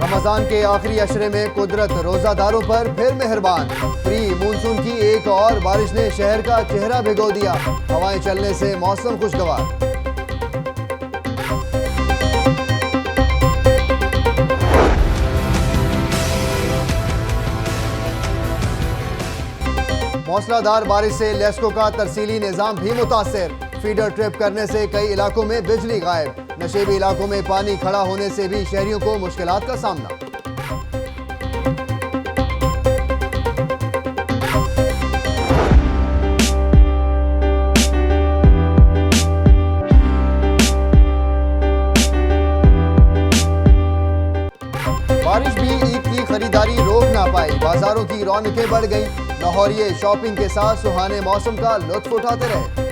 रमजान के आखिरी अशरे में कुदरत रोजादारों पर फिर मेहरबान। प्री मानसून की एक और बारिश ने शहर का चेहरा भिगो दिया। हवाएं चलने से मौसम खुशगवार। मौसलाधार बारिश से लेस्को का तरसीली निजाम भी मुतासिर। फीडर ट्रिप करने से कई इलाकों में बिजली गायब। नशेबी इलाकों में पानी खड़ा होने से भी शहरियों को मुश्किलात का सामना। बारिश भी ईद की खरीदारी रोक ना पाई। बाजारों की रौनकें बढ़ गईं। लाहौरिये शॉपिंग के साथ सुहाने मौसम का लुत्फ उठाते रहे।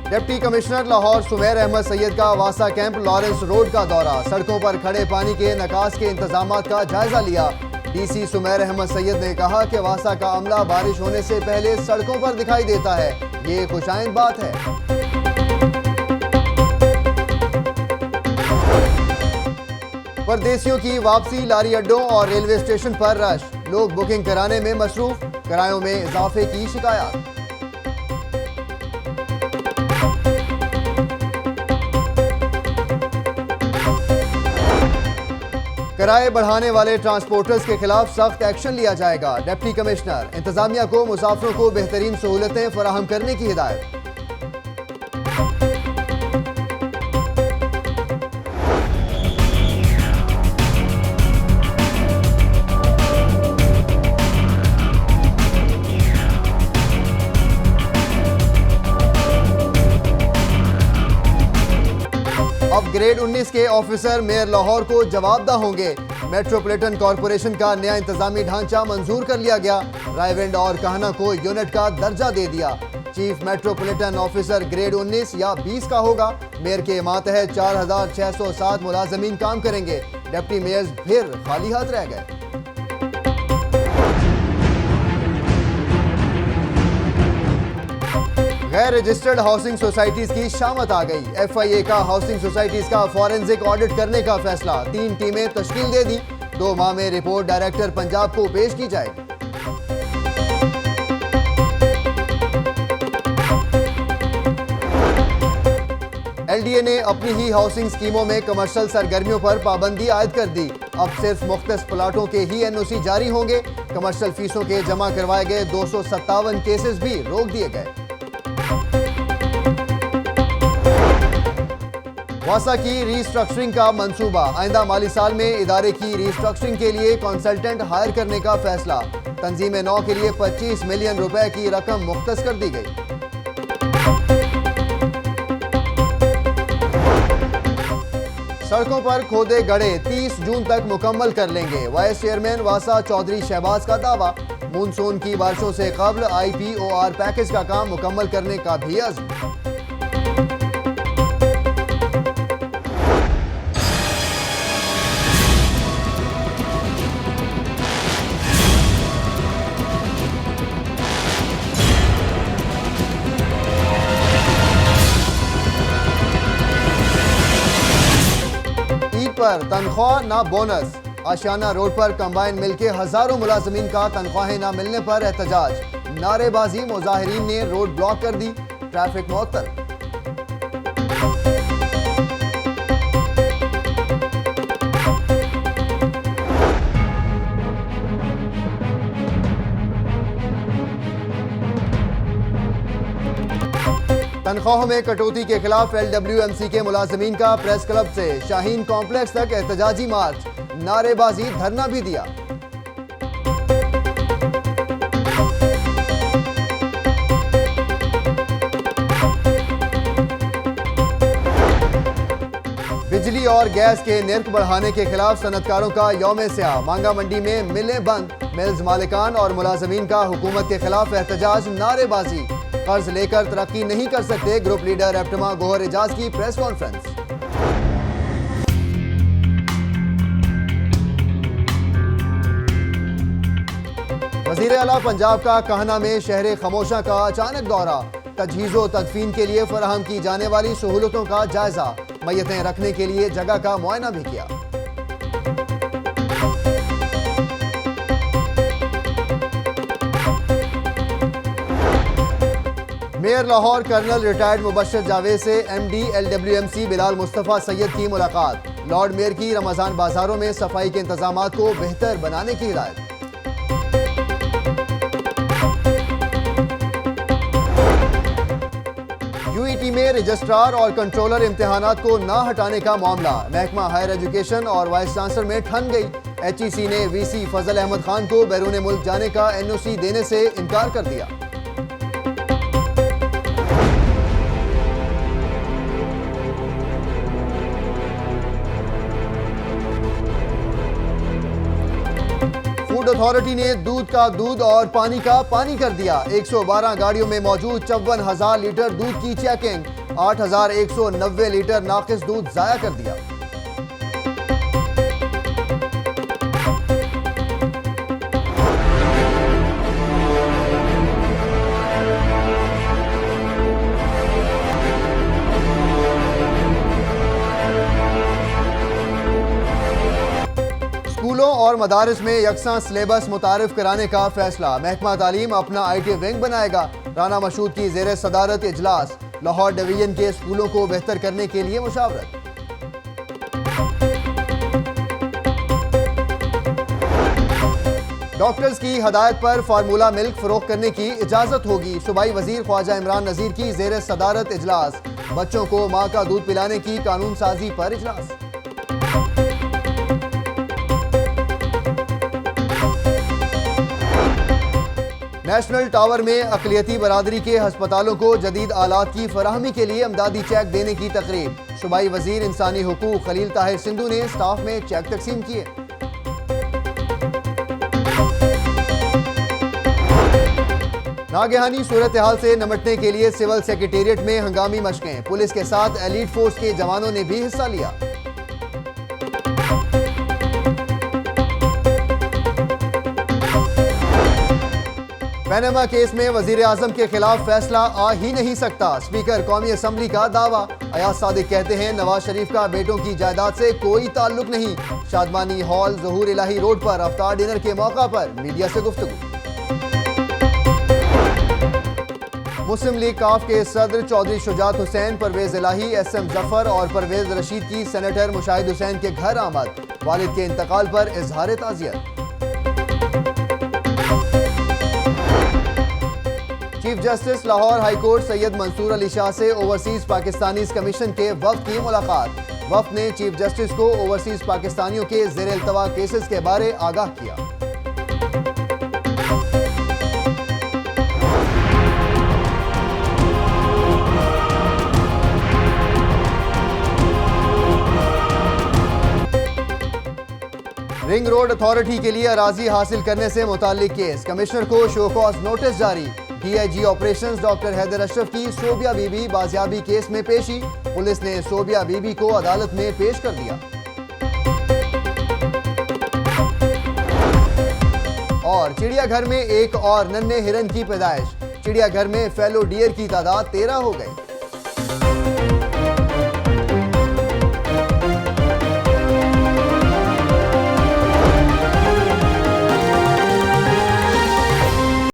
डिप्टी कमिश्नर लाहौर सुमेर अहमद सैयद का वासा कैंप लॉरेंस रोड का दौरा। सड़कों पर खड़े पानी के निकास के इंतजाम का जायजा लिया। डीसी सुमेर अहमद सैयद ने कहा कि वासा का अमला बारिश होने से पहले सड़कों पर दिखाई देता है। ये खुशाइंद बात है। परदेसियों की वापसी, लारी अड्डों और रेलवे स्टेशन पर रश। लोग बुकिंग कराने में मसरूफ। किरायों में इजाफे की शिकायत। किराए बढ़ाने वाले ट्रांसपोर्टर्स के खिलाफ सख्त एक्शन लिया जाएगा। डिप्टी कमिश्नर इंतजामिया को मुसाफिरों को बेहतरीन सहूलतें फराहम करने की हिदायत। अब ग्रेड 19 के ऑफिसर मेयर लाहौर को जवाबदा होंगे। मेट्रोपॉलिटन कॉरपोरेशन का नया इंतजामी ढांचा मंजूर कर लिया गया। रायविंड और कहना को यूनिट का दर्जा दे दिया। चीफ मेट्रोपॉलिटन ऑफिसर ग्रेड 19 या 20 का होगा। मेयर के मातहत 4607 मुलाजमीन काम करेंगे। डिप्टी मेयर्स फिर खाली हाथ रह गए। गैर रजिस्टर्ड हाउसिंग सोसाइटीज की शामत आ गई। FIA का हाउसिंग सोसाइटीज का फॉरेंसिक ऑडिट करने का फैसला। 3 टीमें तश्कील दे दी। 2 माह में रिपोर्ट डायरेक्टर पंजाब को पेश की जाएगी। LDA ने अपनी ही हाउसिंग स्कीमों में कमर्शियल सरगर्मियों पर पाबंदी आयद कर दी। अब सिर्फ मुख्तस प्लाटों के ही NOC जारी होंगे। कमर्शियल फीसों के जमा करवाए गए 257 केसेस भी रोक दिए गए। वासा की रीस्ट्रक्चरिंग का मंसूबा। आइंदा माली साल में इदारे की रीस्ट्रक्चरिंग के लिए कंसल्टेंट हायर करने का फैसला। तंजीम नौ के लिए 25 मिलियन रुपए की रकम मुख्तस कर दी गई। सड़कों पर खोदे गड्ढे 30 जून तक मुकम्मल कर लेंगे। वाइस चेयरमैन वासा चौधरी शहबाज का दावा। मानसून की बारिशों से कबल IPOR पैकेज का काम मुकम्मल करने का भी अज़्म। पर तनख्वाह ना बोनस। आशियाना रोड पर कंबाइन मिल के हजारों मुलाजमीन का तनख्वाहें ना मिलने पर एहतजाज। नारेबाजी, मुजाहिरीन ने रोड ब्लॉक कर दी। ट्रैफिक मुअत्तल। तनख्वाहों में कटौती के खिलाफ LWMC के मुलाजमीन का प्रेस क्लब से शाहीन कॉम्प्लेक्स तक एहतजाजी मार्च। नारेबाजी, धरना भी दिया। बिजली और गैस के निर्ख बढ़ाने के खिलाफ सनतकारों का यौम स्याह। मांगा मंडी में मिलें बंद। मिल्स मालिकान और मुलाजमीन का हुकूमत के खिलाफ एहतजाज, नारेबाजी। कर्ज लेकर तरक्की नहीं कर सकते। ग्रुप लीडर एप्टमा गोहर एजाज की प्रेस कॉन्फ्रेंस। वज़ीर आला पंजाब का कहना में शहर खमोशा का अचानक दौरा। तजहीज़ो तदफीन के लिए फराहम की जाने वाली सहूलतों का जायजा, मैयतें रखने के लिए जगह का मुआयना भी किया। Mayor Lahore colonel retired Mubashir Javed से MD LWMC बिलाल मुस्तफ़ा सैयद की मुलाकात। लॉर्ड मेयर की रमजान बाजारों में सफाई के इंतजामात को बेहतर बनाने की हिदायत। UET में रजिस्ट्रार और कंट्रोलर इम्तिहानात को ना हटाने का मामला, महकमा हायर एजुकेशन और वाइस चांसलर में ठन गई। HEC ने VC फजल अहमद खान को बैरून मुल्क जाने का NOC देने से इनकार कर दिया। फूड अथॉरिटी ने दूध का दूध और पानी का पानी कर दिया। 112 गाड़ियों में मौजूद 54,000 लीटर दूध की चेकिंग, 8,190 लीटर नाकिस दूध जाया कर दिया। स्कूलों और मदारिस में यकसा सिलेबस मुतारिफ कराने का फैसला, महकमा तालीम अपना IT विंग बनाएगा। राना मशहूद की जेर सदारत इजलास, लाहौर डिवीजन के स्कूलों को बेहतर करने के लिए मुशावरत। डॉक्टर्स की हदायत पर फार्मूला मिल्क फरोख्त करने की इजाजत होगी। सूबाई वजीर ख्वाजा इमरान नजीर की जेर सदारत इजलास, बच्चों को माँ का दूध पिलाने की कानून साजी पर इजलास। नेशनल टावर में अक़लियती बरादरी के हस्पतालों को जदीद आलात की फराहमी के लिए अमदादी चेक देने की तकरीब। सूबाई वजीर इंसानी हुकूक खलील ताहिर सिंधु ने स्टाफ में चेक तकसीम किए। नागहानी सूरत हाल से निपटने के लिए सिविल सेक्रेटेरिएट में हंगामी मशकें, पुलिस के साथ एलीट फोर्स के जवानों ने भी हिस्सा लिया। पैनामा केस में वजीर आजम के खिलाफ फैसला आ ही नहीं सकता, स्पीकर कौमी असम्बली का दावा। अयाज सादिक कहते हैं नवाज शरीफ का बेटों की जायदाद से कोई ताल्लुक नहीं। शादमानी हॉल ज़हूर इलाही रोड पर अफ्तार डिनर के मौका पर मीडिया से गुफ्तगू। मुस्लिम लीग काफ के सदर चौधरी शुजात हुसैन, परवेज इलाही, SM जफर और परवेज रशीद की सेनेटर मुशाहिद हुसैन के घर आमद, वालिद के इंतकाल पर इजहार ताज़ियत। Chief justice Lahore high court Syed Mansoor Ali Shah से ओवरसीज पाकिस्तानीज कमीशन के वफ्द की मुलाकात। वफ्द ने चीफ जस्टिस को ओवरसीज पाकिस्तानियों के ज़ेर इल्तवा केसेस के बारे आगाह किया। रिंग रोड अथॉरिटी के लिए अराजी हासिल करने से मुताल्लिक केस, कमिश्नर को शो कॉज नोटिस जारी। DIG operations doctor Haider Ashraf की सोबिया बीबी बाजियाबी केस में पेशी, पुलिस ने सोबिया बीबी को अदालत में पेश कर दिया। और चिड़ियाघर में एक और नन्हे हिरन की पैदाइश, चिड़ियाघर में फेलो डियर की तादाद 13 हो गई।